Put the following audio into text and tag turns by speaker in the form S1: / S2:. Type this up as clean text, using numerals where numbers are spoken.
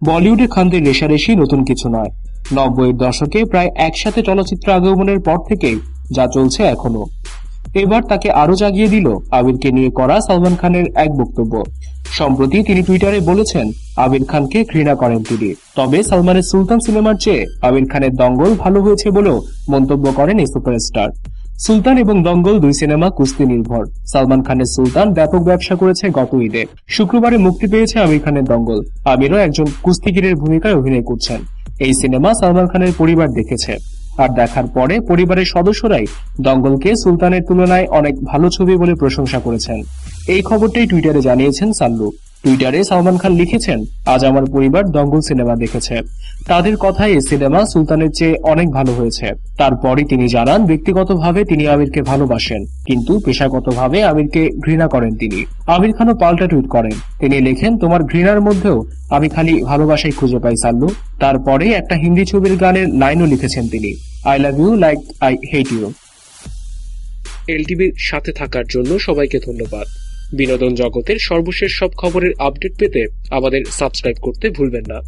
S1: বলিউডে খানদের রেশারেশি নতুন কিছু নয়। 90-এর দশকে প্রায় একসাথে চলচ্চিত্র আগমনের পর থেকেই যা চলছে এখনো। এবার তাকে আরো জাগিয়ে দিল আমিরকে নিয়ে করা সালমান খানের এক বক্তব্য। সম্প্রতি তিনি টুইটারে বলেছেন আমির খানকে ঘৃণা করেন তিনি, তবে সালমানের সুলতান সিনেমার চেয়ে আমির খানের দঙ্গল ভালো হয়েছে বলেও মন্তব্য করেন এই সুপারস্টার। সুলতান এবং দঙ্গল দুই সিনেমা কুস্তি নির্ভর। সালমান খানের সুলতান ব্যাপক ব্যবসা করেছে গত ঈদে। শুক্রবারে মুক্তি পেয়েছে আমির খানের দঙ্গল। আমিরও একজন কুস্তিগিরের ভূমিকায় অভিনয় করছেন। এই সিনেমা সালমান খানের পরিবার দেখেছে, আর দেখার পরে পরিবারের সদস্যরাই দঙ্গলকে সুলতানের তুলনায় অনেক ভালো ছবি বলে প্রশংসা করেছেন। এই খবরটাই টুইটারে জানিয়েছেন সাল্লু। টুইটারে সালমান খান লিখেছেন, আজ আমার পরিবার দঙ্গল সিনেমা দেখেছে। তাদের কথায় এই সিনেমা সুলতানের চেয়ে অনেক ভালো হয়েছে। তারপরই তিনি জানান, ব্যক্তিগতভাবে তিনি আমিরকে ভালোবাসেন, কিন্তু পেশাগতভাবে আমিরকে ঘৃণা করেন তিনি। আমির খানও পাল্টা টুইট করেন। তিনি লেখেন, তোমার ঘৃণার মধ্যেও আমি খালি ভালোবাসাই খুঁজে পাই সাল্লু। তারপরে একটা হিন্দি ছবির গানের লাইনও লিখেছেন তিনি, I love you like I hate you.
S2: এলটিভির সাথে থাকার জন্য সবাইকে ধন্যবাদ। বিনোদন জগতের সর্বশেষ সব খবরের আপডেট পেতে আমাদের সাবস্ক্রাইব করতে ভুলবেন না।